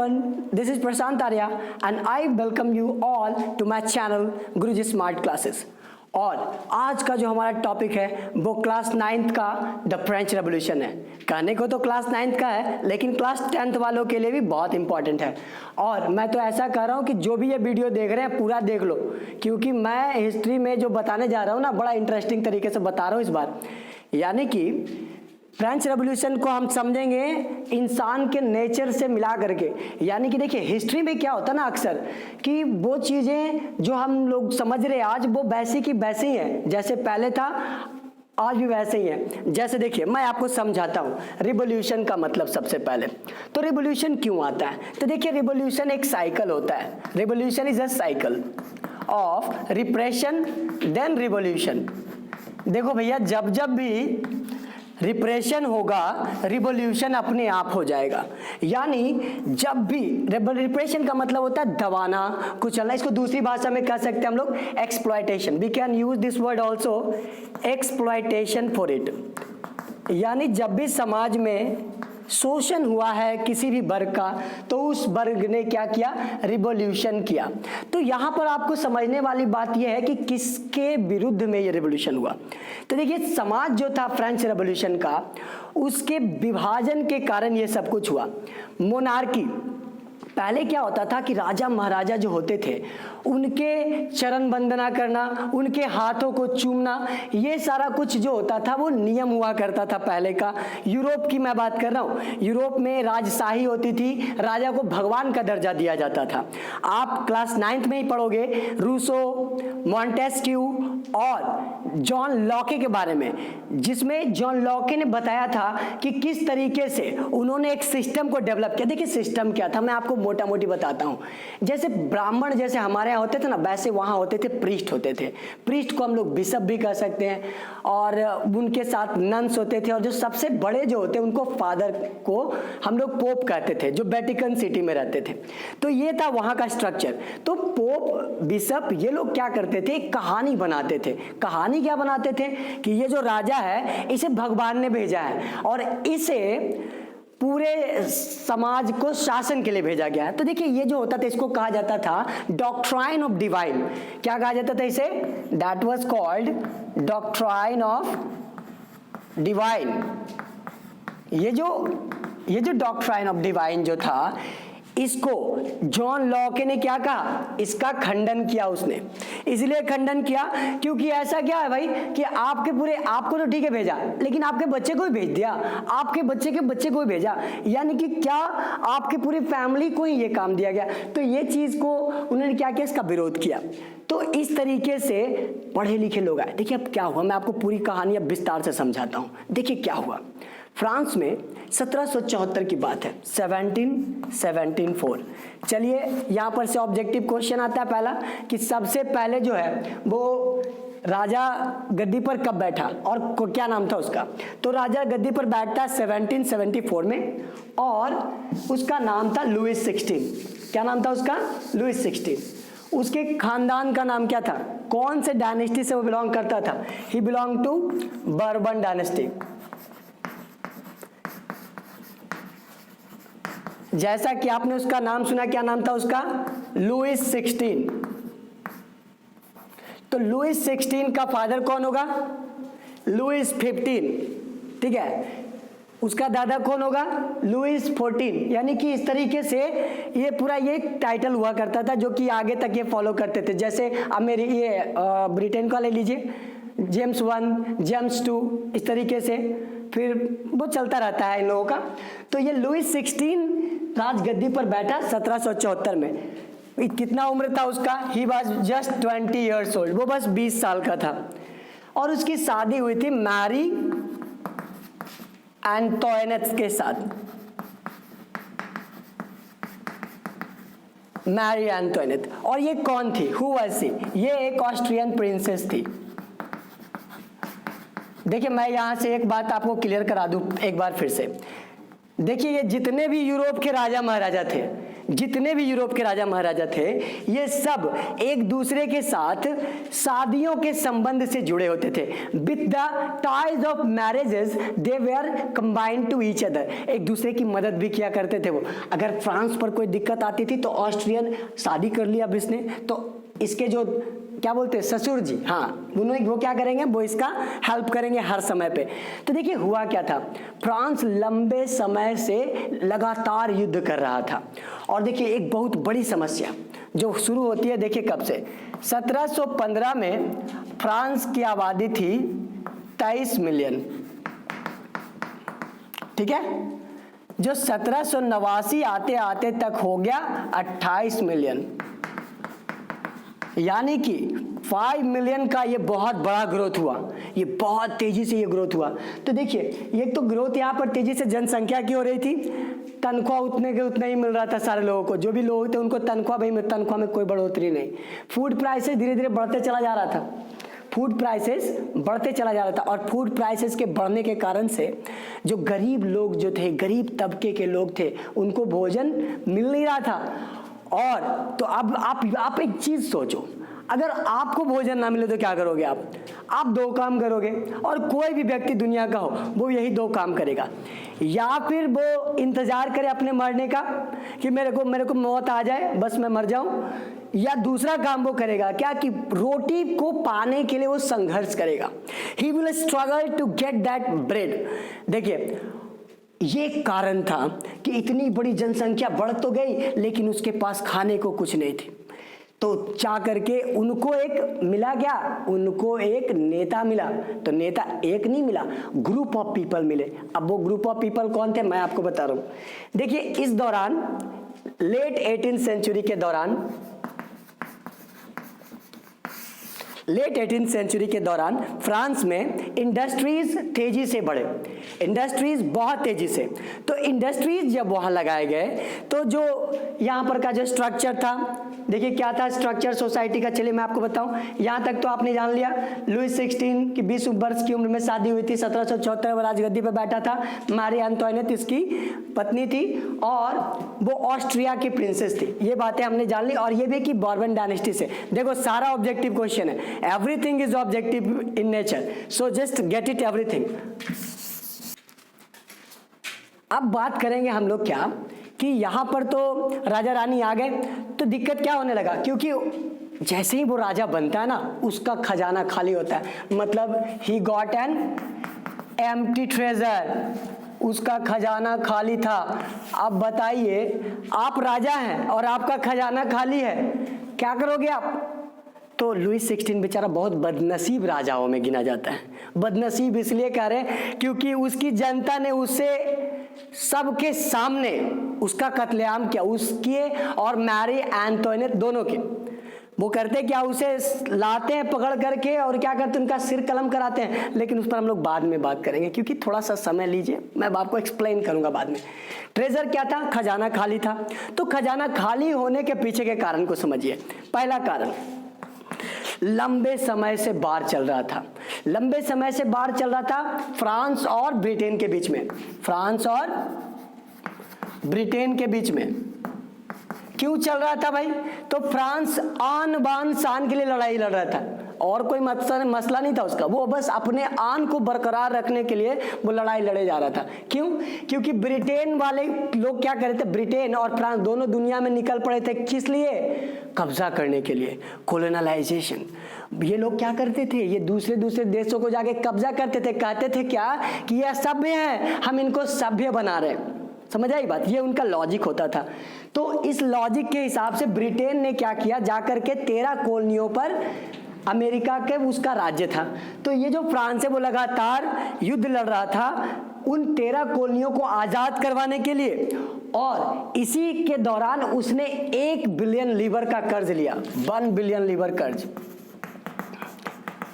everyone, this is Prashant Arya and I welcome you all to my channel Guruji smart classes. और आज का जो हमारा topic है वो क्लास 9th का द फ्रेंच रेवोल्यूशन है। कहने को तो क्लास 9th का है, लेकिन क्लास 10th वालों के लिए भी बहुत इंपॉर्टेंट है। और मैं तो ऐसा कर रहा हूँ कि जो भी ये वीडियो देख रहे हैं पूरा देख लो, क्योंकि मैं हिस्ट्री में जो बताने जा रहा हूँ ना, बड़ा इंटरेस्टिंग तरीके से बता रहा हूँ इस बार। यानी कि फ्रेंच रेवोल्यूशन को हम समझेंगे इंसान के नेचर से मिला करके। यानी कि देखिए हिस्ट्री में क्या होता है ना अक्सर कि वो चीज़ें जो हम लोग समझ रहे हैं आज वो वैसी की वैसी ही हैं, जैसे पहले था आज भी वैसे ही है। जैसे देखिए मैं आपको समझाता हूँ रिवोल्यूशन का मतलब। सबसे पहले तो रिवोल्यूशन क्यों आता है, तो देखिए रिवोल्यूशन एक साइकिल होता है। Revolution is a cycle of repression then revolution. देखो भैया, जब जब भी रिप्रेशन होगा रिवोल्यूशन अपने आप हो जाएगा। यानी जब भी रिप्रेशन का मतलब होता है दबाना, कुचलना। इसको दूसरी भाषा में कह सकते हैं हम लोग exploitation. We can use this word also, exploitation for it. यानी जब भी समाज में शोषण हुआ है किसी भी वर्ग का, तो उस वर्ग ने क्या किया, रिवोल्यूशन किया। तो यहाँ पर आपको समझने वाली बात यह है कि किसके विरुद्ध में ये रिवोल्यूशन हुआ। तो देखिए समाज जो था फ्रेंच रेवोल्यूशन का, उसके विभाजन के कारण ये सब कुछ हुआ। मोनार्की, पहले क्या होता था कि राजा महाराजा जो होते थे उनके चरण वंदना करना, उनके हाथों को चूमना, ये सारा कुछ जो होता था वो नियम हुआ करता था पहले का। यूरोप की मैं बात कर रहा हूँ। यूरोप में राजशाही होती थी, राजा को भगवान का दर्जा दिया जाता था। आप क्लास 9th में ही पढ़ोगे रूसो, मॉन्टेस्क्यू और जॉन लॉके के बारे में, जिसमें जॉन लॉके ने बताया था कि किस तरीके से उन्होंने एक सिस्टम को डेवलप किया। देखिए सिस्टम क्या था, मैं आपको मोटा मोटी बताता हूँ। जैसे ब्राह्मण जैसे हमारे यहाँ होते थे ना, वैसे वहाँ होते थे प्रीस्ट होते थे। प्रीस्ट को हम लोग बिशप भी कह सकते हैं, और उनके साथ नन्स होते थे, और जो सबसे बड़े जो होते हैं उनको फादर को हम लोग पोप कहते थे, जो वेटिकन सिटी में रहते थे। तो ये था वहाँ का स्ट्रक्चर। तो पोप, बिशप, ये लोग क्या करते थे, कहानी बनाते थे। कहानी क्या बनाते थे कि ये जो राजा है इसे भगवान ने भेजा है और इसे पूरे समाज को शासन के लिए भेजा गया है। तो देखिए ये जो होता था इसको कहा जाता था डॉक्ट्राइन ऑफ डिवाइन। क्या कहा जाता था इसे? That was called doctrine of divine. ये जो डॉक्ट्राइन ऑफ डिवाइन जो था, इसको जॉन लॉके ने क्या कहा, इसका खंडन किया उसने। इसलिए खंडन किया क्योंकि ऐसा क्या है भाई कि आपको तो ठीक है भेजा, लेकिन आपके बच्चे को ही भेज दिया, आपके बच्चे के बच्चे को ही भेजा। यानी कि क्या आपके पूरी फैमिली को ही ये काम दिया गया। तो ये चीज को उन्होंने क्या किया, इसका विरोध किया। तो इस तरीके से पढ़े लिखे लोग आए। देखिए अब क्या हुआ, मैं आपको पूरी कहानी अब विस्तार से समझाता हूँ। देखिए क्या हुआ। फ्रांस में 1774 की बात है, 1774। चलिए यहाँ पर से ऑब्जेक्टिव क्वेश्चन आता है पहला कि सबसे पहले जो है वो राजा गद्दी पर कब बैठा और क्या नाम था उसका। तो राजा गद्दी पर बैठता 1774 में और उसका नाम था लुइस 16। क्या नाम था उसका? लुइस 16। उसके खानदान का नाम क्या था, कौन से डायनेस्टी से वो बिलोंग करता था? ही बिलोंग टू बर्बन डायनेस्टी। जैसा कि आपने उसका नाम सुना, क्या नाम था उसका? लुइस 16। तो लुइस 16 का फादर कौन होगा? लुइस 15। ठीक है, उसका दादा कौन होगा? लुइस 14। यानी कि इस तरीके से ये पूरा ये टाइटल हुआ करता था जो कि आगे तक ये फॉलो करते थे। जैसे अब मेरी ये ब्रिटेन का ले लीजिए, जेम्स 1, जेम्स 2, इस तरीके से फिर वो चलता रहता है इन लोगों का। तो ये लुइस 16 राजगद्दी पर बैठा 1774 में। कितना उम्र था उसका? He was just 20 years old. वो बस 20 साल का था। और उसकी शादी हुई थी मैरी एंटोइनेट के साथ। मैरी एंटोइनेट। और ये कौन थी? Who was she? ये एक ऑस्ट्रियन प्रिंसेस थी। देखिए मैं यहां से एक बात आपको क्लियर करा दूं एक बार फिर से। देखिए ये जितने भी यूरोप के राजा महाराजा थे, जितने भी यूरोप के राजा महाराजा थे ये सब एक दूसरे के साथ शादियों के संबंध से जुड़े होते थे। With the ties of marriages they were combined to each other, एक दूसरे की मदद भी किया करते थे वो। अगर फ्रांस पर कोई दिक्कत आती थी तो ऑस्ट्रियन शादी कर लिया अब इसने, तो इसके जो क्या बोलते हैं ससुर जी, हाँ वो क्या करेंगे, वो इसका हेल्प करेंगे हर समय पे। तो देखिए हुआ क्या था, फ्रांस लंबे समय से लगातार युद्ध कर रहा था। और देखिए एक बहुत बड़ी समस्या जो शुरू होती है, देखिए कब से, 1715 में फ्रांस की आबादी थी 23 मिलियन, ठीक है, जो 1789 आते आते तक हो गया 28 मिलियन, यानी कि 5 मिलियन का ये बहुत बड़ा ग्रोथ हुआ, ये बहुत तेजी से ये ग्रोथ हुआ। तो देखिए ये तो ग्रोथ यहाँ पर तेजी से जनसंख्या की हो रही थी, तनख्वाह उतने के उतना ही मिल रहा था सारे लोगों को, जो भी लोग थे उनको तनख्वाह में कोई बढ़ोतरी नहीं। फूड प्राइसेस धीरे धीरे बढ़ते चला जा रहा था, फूड प्राइसेस बढ़ते चला जा रहा था। और फूड प्राइसेस के बढ़ने के कारण से जो गरीब लोग जो थे, गरीब तबके के लोग थे, उनको भोजन मिल नहीं रहा था। और तो अब आप एक चीज सोचो, अगर आपको भोजन ना मिले तो क्या करोगे आप 2 काम करोगे, और कोई भी व्यक्ति दुनिया का हो वो यही 2 काम करेगा, या फिर वो इंतजार करे अपने मरने का कि मेरे को मौत आ जाए बस मैं मर जाऊं, या दूसरा काम वो करेगा क्या कि रोटी को पाने के लिए वो संघर्ष करेगा। He will struggle to get that bread. देखिए ये कारण था कि इतनी बड़ी जनसंख्या बढ़ तो गई लेकिन उसके पास खाने को कुछ नहीं थी। तो जा करके उनको एक मिला क्या, उनको एक नेता मिला। तो नेता एक नहीं मिला, ग्रुप ऑफ पीपल मिले। अब वो ग्रुप ऑफ पीपल कौन थे मैं आपको बता रहा हूं। देखिए इस दौरान लेट 18th सेंचुरी के दौरान फ्रांस में इंडस्ट्रीज तेजी से बढ़े, इंडस्ट्रीज बहुत तेजी से। तो इंडस्ट्रीज जब वहां लगाए गए तो जो यहाँ पर का जो स्ट्रक्चर था, देखिए क्या था स्ट्रक्चर सोसाइटी का, चलिए मैं आपको बताऊं। यहाँ तक तो आपने जान लिया, लुइस 16 की 20 वर्ष की उम्र में शादी हुई थी, 1774 में राजगद्दी पर बैठा था। मारी एंटोइनेट इसकी पत्नी थी और वो ऑस्ट्रिया की प्रिंसेस थी। ये बातें हमने जान ली, और ये भी कि बॉर्बन डायनेस्टी से। देखो सारा ऑब्जेक्टिव क्वेश्चन है, everything is objective in nature, so just get it everything. अब बात करेंगे हम लोग क्या कि यहां पर तो राजा रानी आ गए, तो दिक्कत क्या होने लगा, क्योंकि जैसे ही वो राजा बनता है ना उसका खजाना खाली होता है, मतलब he got an empty treasure, उसका खजाना खाली था। अब बताइए आप राजा हैं और आपका खजाना खाली है, क्या करोगे आप। तो लुइस 16 बेचारा बहुत बदनसीब राजाओं में गिना जाता है। बदनसीब इसलिए कह रहे हैं क्योंकि उसकी जनता ने उसे सबके सामने उसका कत्लेआम किया, उसके और मैरी एंटोइनेट दोनों के। वो करते क्या, उसे लाते हैं पकड़ करके और क्या करते हैं, उनका सिर कलम कराते हैं। लेकिन उस पर हम लोग बाद में बात करेंगे, क्योंकि थोड़ा सा समय लीजिए, मैं आपको एक्सप्लेन करूंगा बाद में। ट्रेजर क्या था, खजाना खाली था। तो खजाना खाली होने के पीछे के कारण को समझिए। पहला कारण, लंबे समय से वार चल रहा था। लंबे समय से वार चल रहा था फ्रांस और ब्रिटेन के बीच में, फ्रांस और ब्रिटेन के बीच में। क्यों चल रहा था भाई, तो फ्रांस आन बान शान के लिए लड़ाई लड़ रहा था, और कोई मसला नहीं था उसका। वो बस अपने आन को बरकरार रखने के लिए वो लड़ाई लड़े जा रहा था। क्यों, क्योंकि ब्रिटेन वाले लोग क्या कर रहे थे, ब्रिटेन और फ्रांस दोनों दुनिया में निकल पड़े थे, किस लिए, कब्जा करने के लिए, कोलोनाइजेशन। ये लोग क्या करते थे, ये दूसरे देशों को जाके कब्जा करते थे, कहते थे क्या कि ये सभ्य हैं, हम इनको सभ्य बना रहे हैं। समझ आई बात, ये उनका लॉजिक होता था। तो इस लॉजिक के हिसाब से ब्रिटेन ने क्या किया, जाकर के 13 कॉलोनियों पर, अमेरिका के उसका राज्य था। तो ये जो फ्रांस है वो लगातार युद्ध लड़ रहा था उन 13 कॉलोनियों को आजाद करवाने के लिए, और इसी के दौरान उसने 1 बिलियन लीवर का कर्ज लिया, 1 बिलियन लीवर कर्ज।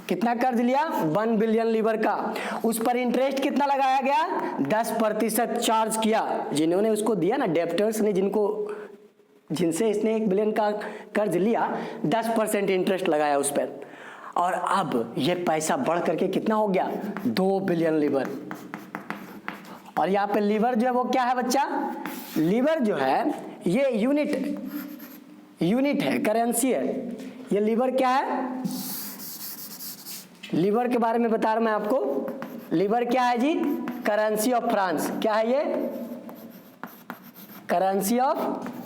कितना कर्ज लिया, 1 बिलियन लीवर का। उस पर इंटरेस्ट कितना लगाया गया, 10% चार्ज किया। जिन्होंने उसको दिया ना, डेप्टर्स ने, जिनसे इसने 1 बिलियन का कर्ज लिया, 10% इंटरेस्ट लगाया उस पर। और अब ये पैसा बढ़ करके कितना हो गया, 2 बिलियन लीवर। और यहाँ पे लीवर जो है वो क्या है बच्चा, लीवर जो है ये यूनिट है, करेंसी है। ये लीवर क्या है, लीवर के बारे में बता रहा मैं आपको। लीवर क्या है जी, करेंसी ऑफ फ्रांस। क्या है ये, करेंसी ऑफ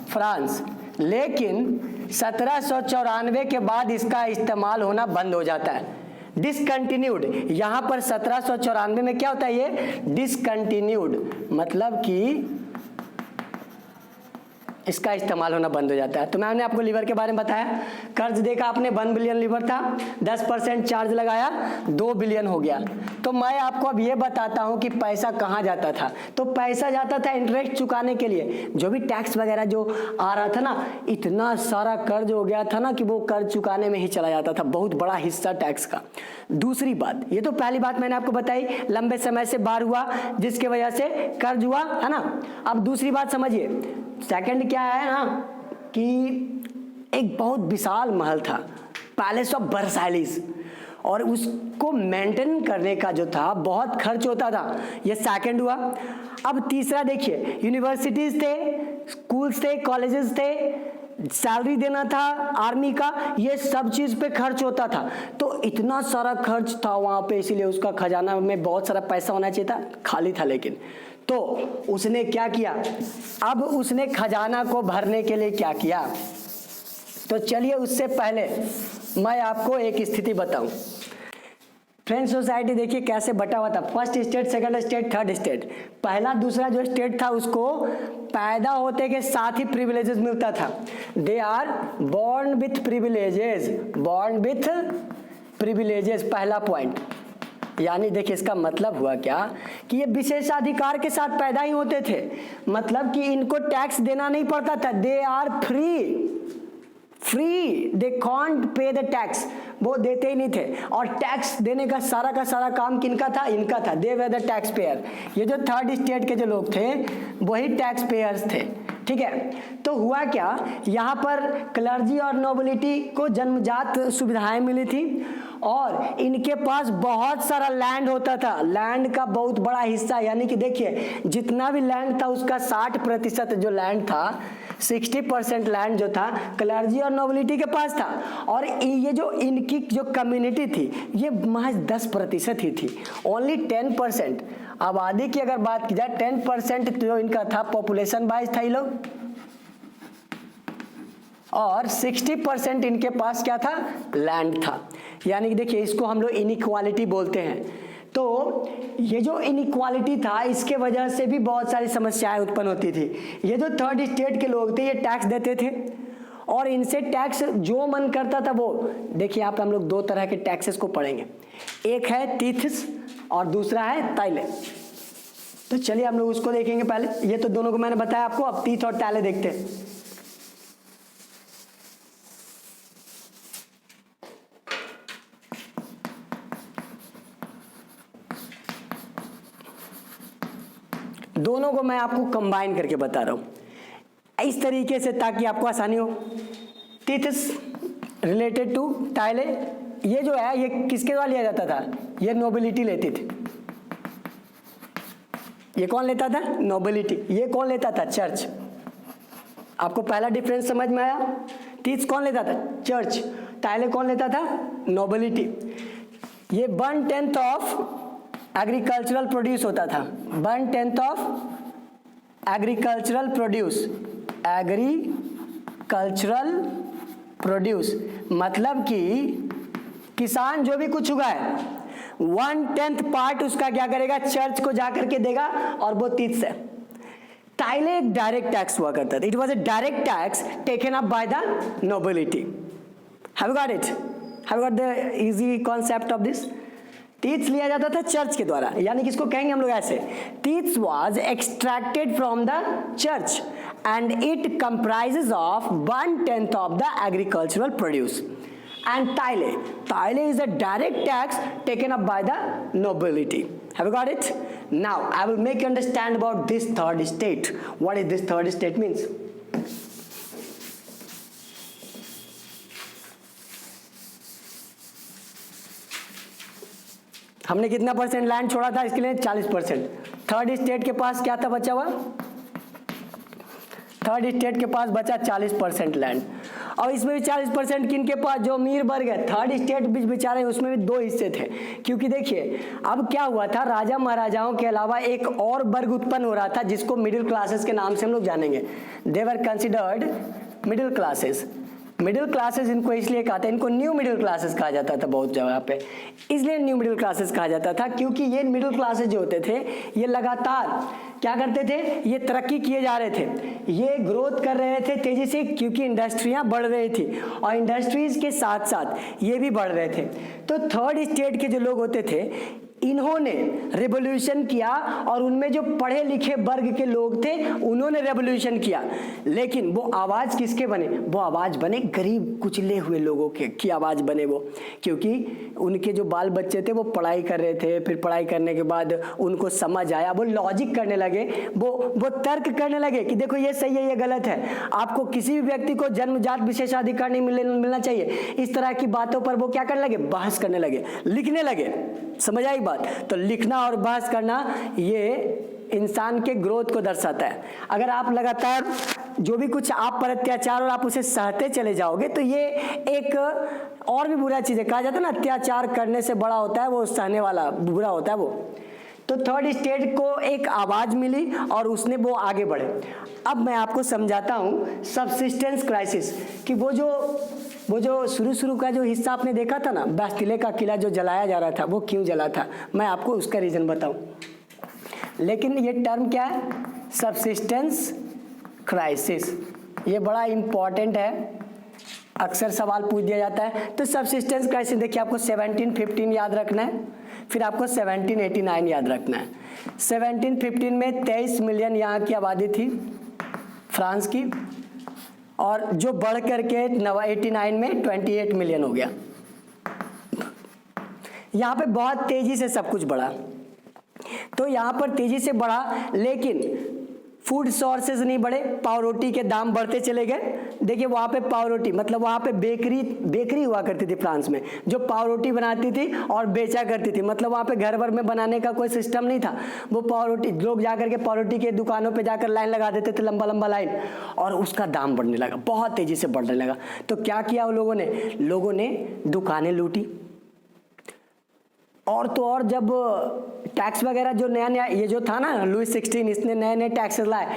फ्रांस। लेकिन 1794 के बाद इसका इस्तेमाल होना बंद हो जाता है, डिसकंटिन्यूड। यहां पर 1794 में क्या होता है, ये डिसकंटिन्यूड, मतलब कि इसका इस्तेमाल होना बंद हो जाता है। तो मैंने आपको लीवर के बारे में बताया, कर्ज देखा आपने, 1 बिलियन लीवर था, 10% चार्ज लगाया, 2 बिलियन हो गया। तो मैं आपको अब ये बताता हूं कि पैसा कहाँ जाता था। तो पैसा जाता था इंटरेस्ट चुकाने के लिए, जो भी टैक्स वगैरह जो आ रहा था ना, इतना सारा कर्ज हो गया था ना कि वो कर्ज चुकाने में ही चला जाता था, बहुत बड़ा हिस्सा टैक्स का। दूसरी बात, ये तो पहली बात मैंने आपको बताई, लंबे समय से बार हुआ जिसके वजह से कर्ज हुआ, है ना। अब दूसरी बात समझिए, सेकंड क्या है ना कि एक बहुत विशाल महल था, पैलेस ऑफ वर्साइलिस, और उसको मेंटेन करने का जो था बहुत खर्च होता था। ये सेकंड हुआ। अब तीसरा देखिए, यूनिवर्सिटीज थे, स्कूल्स थे, कॉलेजेस थे, सैलरी देना था आर्मी का, ये सब चीज पे खर्च होता था। तो इतना सारा खर्च था वहां पे, इसीलिए उसका खजाना में बहुत सारा पैसा होना चाहिए था, खाली था। लेकिन तो उसने क्या किया, अब उसने खजाना को भरने के लिए क्या किया, तो चलिए उससे पहले मैं आपको एक स्थिति बताऊं। फ्रेंच सोसाइटी देखिए कैसे बटा हुआ था, first state, second state, third state. पहला दूसरा जो स्टेट था उसको पैदा होते के साथ ही प्रिविलेजेस मिलता था। They are born with privileges, born with privileges, पहला पॉइंट। यानी देखिए इसका मतलब हुआ क्या कि ये विशेषाधिकार के साथ पैदा ही होते थे, मतलब कि इनको टैक्स देना नहीं पड़ता था। They are free, they can't pay the tax, वो देते ही नहीं थे। और टैक्स देने का सारा काम किनका था, इनका था, दे वर द टैक्स पेयर। ये जो थर्ड स्टेट के जो लोग थे वही टैक्स पेयर्स थे, ठीक है। तो हुआ क्या, यहाँ पर क्लर्जी और नोबिलिटी को जन्मजात सुविधाएं मिली थी, और इनके पास बहुत सारा लैंड होता था, लैंड का बहुत बड़ा हिस्सा। यानी कि देखिए जितना भी लैंड था उसका 60% जो लैंड था, 60% लैंड जो था क्लर्जी और नोबिलिटी के पास था। और ये जो इनकी जो कम्युनिटी थी ये महज 10% ही थी, ओनली 10%। आबादी की अगर बात की जाए 10% जो इनका था, पॉपुलेशन वाइज था ये लोग, और 60% इनके पास क्या था, लैंड था। यानी कि देखिए इसको हम लोग इनइक्वालिटी बोलते हैं। तो ये जो इनइक्वालिटी था इसके वजह से भी बहुत सारी समस्याएं उत्पन्न होती थी। ये जो थर्ड स्टेट के लोग थे ये टैक्स देते थे, और इनसे टैक्स जो मन करता था वो, देखिए आप हम लोग 2 तरह के टैक्सेस को पढ़ेंगे, एक है तीथ्स और दूसरा है ताइले। तो चलिए हम लोग उसको देखेंगे पहले। ये तो दोनों को मैंने बताया आपको, अब तीथ और ताइले देखते हैं। दोनों को मैं आपको कंबाइन करके बता रहा हूं इस तरीके से ताकि आपको आसानी हो। तीथ्स रिलेटेड टू ताइले, ये जो है ये किसके द्वारा लिया जाता था, ये नोबिलिटी लेती थी। ये कौन लेता था, नोबिलिटी। ये कौन लेता था, चर्च। आपको पहला डिफरेंस समझ में आया। तीथ्स कौन लेता था, चर्च। ताइले कौन लेता था, नोबिलिटी। ये 1/10 ऑफ एग्रीकल्चरल प्रोड्यूस होता था, 1/10 of agricultural produce, agricultural produce मतलब कि किसान जो भी कुछ उगाए 1/10 पार्ट उसका क्या करेगा, चर्च को जाकर के देगा, और वो तीथ से। ताइले एक डायरेक्ट टैक्स हुआ करता था, it was a direct tax taken up by the nobility. Have you got it, have you got the easy concept of this. तीथ्स लिया जाता था चर्च के द्वारा, यानी कि इसको कहेंगे हम लोग ऐसे, तीथ्स was extracted from the church and it comprises of 1/10 of the agricultural produce. And taile is a direct tax taken up by the nobility. Have you got it? Now I will make you understand about this third state. What is this third state means? हमने कितना percent land छोड़ा था इसके लिए, 40%। Third state के पास क्या था बचा हुआ, थर्ड स्टेट के पास बचा 40% लैंड। और इसमें भी 40% किन के पास, जो अमीर वर्ग है। थर्ड स्टेट बीच बेचारे उसमें भी 2 हिस्से थे, क्योंकि देखिए अब क्या हुआ था, राजा महाराजाओं के अलावा एक और वर्ग उत्पन्न हो रहा था जिसको मिडिल क्लासेस के नाम से हम लोग जानेंगे। They were considered middle classes. Middle classes इनको इसलिए कहते हैं, इनको न्यू मिडिल क्लासेस कहा जाता था बहुत जगह पे, इसलिए न्यू मिडिल क्लासेस कहा जाता था क्योंकि ये मिडिल क्लासेस जो होते थे ये लगातार क्या करते थे, ये तरक्की किए जा रहे थे, ये ग्रोथ कर रहे थे तेजी से, क्योंकि इंडस्ट्रियां बढ़ रही थी और इंडस्ट्रीज के साथ साथ ये भी बढ़ रहे थे। तो थर्ड स्टेट के जो लोग होते थे इन्होंने रेवोल्यूशन किया और उनमें जो पढ़े लिखे वर्ग के लोग थे उन्होंने रेवोल्यूशन किया, लेकिन वो आवाज किसके बने, वो आवाज बने गरीब कुचले हुए लोगों के की आवाज बने वो, क्योंकि उनके जो बाल बच्चे थे वो पढ़ाई कर रहे थे, फिर पढ़ाई करने के बाद उनको समझ आया, वो लॉजिक करने लगे, वो तर्क करने लगे कि देखो ये सही है ये गलत है, आपको किसी भी व्यक्ति को जन्मजात विशेषाधिकार नहीं मिलना चाहिए, इस तरह की बातों पर वो क्या करने लगे, बहस करने लगे, लिखने लगे। समझ आई बात? तो लिखना और बहस करना ये इंसान के ग्रोथ को दर्शाता है। अगर आप लगातार जो भी कुछ आप पर अत्याचार और आप उसे सहते चले जाओगे तो ये एक और भी बुरा चीज है। कहा जाता है ना, अत्याचार करने से बड़ा होता है वो सहने वाला, बुरा होता है वो। तो थर्ड स्टेट को एक आवाज मिली और उसने वो आगे बढ़े। अब मैं आपको समझाता हूं सबसिस्टेंस क्राइसिस कि वो जो शुरू का जो हिस्सा आपने देखा था ना, बास्टिले का किला जो जलाया जा रहा था, वो क्यों जला था, मैं आपको उसका रीजन बताऊं। लेकिन ये टर्म क्या है, सबसिस्टेंस क्राइसिस, ये बड़ा इंपॉर्टेंट है, अक्सर सवाल पूछ दिया जाता है। तो सबसिस्टेंस क्राइसिस देखिए, आपको 1715 याद रखना है, फिर आपको 1789 याद रखना है। 1715 में 23 मिलियन यहाँ की आबादी थी फ्रांस की, और जो बढ़ करके 89 में 28 मिलियन हो गया। यहाँ पे बहुत तेजी से सब कुछ बढ़ा, तो यहाँ पर तेजी से बढ़ा, लेकिन फूड सोर्सेज नहीं बढ़े, पाव रोटी के दाम बढ़ते चले गए। देखिए वहाँ पे पाव रोटी मतलब वहाँ पे बेकरी हुआ करती थी फ्रांस में, जो पाव रोटी बनाती थी और बेचा करती थी, मतलब वहाँ पे घर भर में बनाने का कोई सिस्टम नहीं था। वो पाव रोटी लोग जाकर के पाव रोटी के दुकानों पे जाकर लाइन लगा देते थे, लंबा लंबा लाइन, और उसका दाम बढ़ने लगा, बहुत तेजी से बढ़ने लगा। तो क्या किया लोगों ने दुकानें लूटी, और तो और जब टैक्स वगैरह जो नया ये जो था ना, लुई 16 इसने नए टैक्सेस लाए,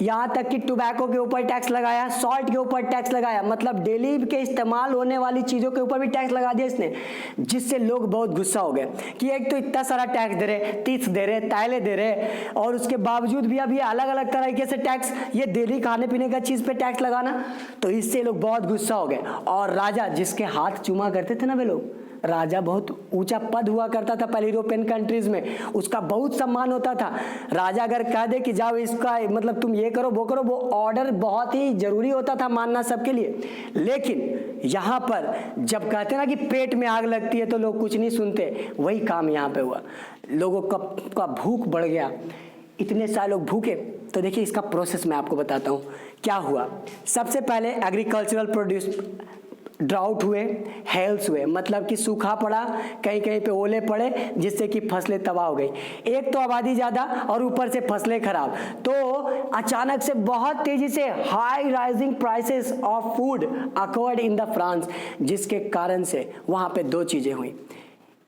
यहाँ तक कि टोबैको के ऊपर टैक्स लगाया, सॉल्ट के ऊपर टैक्स लगाया, मतलब डेली के इस्तेमाल होने वाली चीज़ों के ऊपर भी टैक्स लगा दिया इसने, जिससे लोग बहुत गुस्सा हो गए कि एक तो इतना सारा टैक्स दे रहे, टिप्स दे रहे, तायले दे रहे, और उसके बावजूद भी अभी अलग अलग तरीके से टैक्स, ये डेली खाने पीने का चीज़ पे टैक्स लगाना, तो इससे लोग बहुत गुस्सा हो गए। और राजा जिसके हाथ चूमा करते थे ना वे लोग, राजा बहुत ऊंचा पद हुआ करता था पहले यूरोपियन कंट्रीज में, उसका बहुत सम्मान होता था। राजा अगर कह दे कि जाओ इसका मतलब तुम ये करो वो करो, वो ऑर्डर बहुत ही जरूरी होता था मानना सबके लिए। लेकिन यहाँ पर जब कहते ना कि पेट में आग लगती है तो लोग कुछ नहीं सुनते, वही काम यहाँ पे हुआ। लोगों का भूख बढ़ गया, इतने सारे लोग भूखे। तो देखिए इसका प्रोसेस मैं आपको बताता हूँ क्या हुआ। सबसे पहले एग्रीकल्चरल प्रोड्यूस ड्राउट हुए, हेल्स हुए, मतलब कि सूखा पड़ा, कहीं कहीं पे ओले पड़े, जिससे कि फसलें तबाह हो गई। एक तो आबादी ज़्यादा और ऊपर से फसलें खराब, तो अचानक से बहुत तेजी से high rising prices of food occurred in the France, जिसके कारण से वहाँ पे 2 चीज़ें हुई।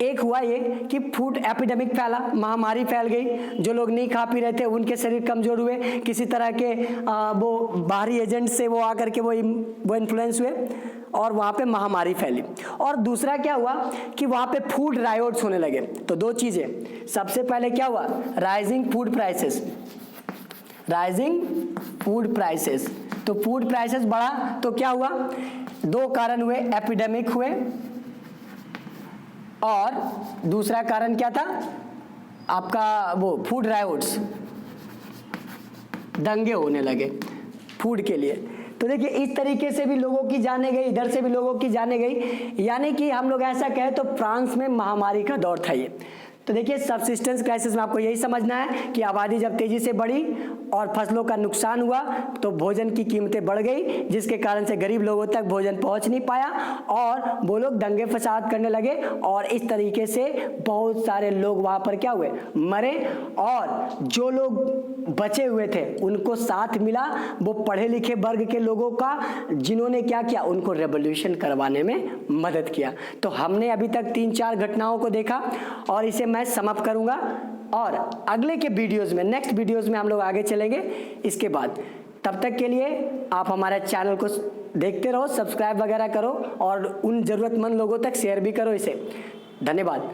एक हुआ ये कि फूड एपिडेमिक फैला, महामारी फैल गई, जो लोग नहीं खा पी रहे थे उनके शरीर कमजोर हुए, किसी तरह के वो बाहरी एजेंट से वो आकर के वो इन्फ्लुएंस हुए और वहाँ पे महामारी फैली। और दूसरा क्या हुआ कि वहाँ पे फूड रायोट्स होने लगे। तो 2 चीज़ें, सबसे पहले क्या हुआ, राइजिंग फूड प्राइसेस, तो फूड प्राइसेस बढ़ा तो क्या हुआ, 2 कारण हुए, एपिडेमिक हुए, और दूसरा कारण क्या था आपका वो फूड रायोट्स, दंगे होने लगे फूड के लिए। तो देखिए इस तरीके से भी लोगों की जाने गई, इधर से भी लोगों की जाने गई, यानी कि हम लोग ऐसा कहें तो फ्रांस में महामारी का दौर था ये। तो देखिए सबसिस्टेंस क्राइसिस में आपको यही समझना है कि आबादी जब तेजी से बढ़ी और फसलों का नुकसान हुआ तो भोजन की कीमतें बढ़ गई, जिसके कारण से गरीब लोगों तक भोजन पहुंच नहीं पाया और वो लोग दंगे फसाद करने लगे और इस तरीके से बहुत सारे लोग वहां पर क्या हुए, मरे। और जो लोग बचे हुए थे उनको साथ मिला वो पढ़े लिखे वर्ग के लोगों का, जिन्होंने क्या किया, उनको रेवोल्यूशन करवाने में मदद किया। तो हमने अभी तक 3-4 घटनाओं को देखा और इसे मैं समाप्त करूंगा और अगले के वीडियोस में, नेक्स्ट वीडियोस में हम लोग आगे चलेंगे इसके बाद। तब तक के लिए आप हमारे चैनल को देखते रहो, सब्सक्राइब वगैरह करो और उन जरूरतमंद लोगों तक शेयर भी करो इसे। धन्यवाद।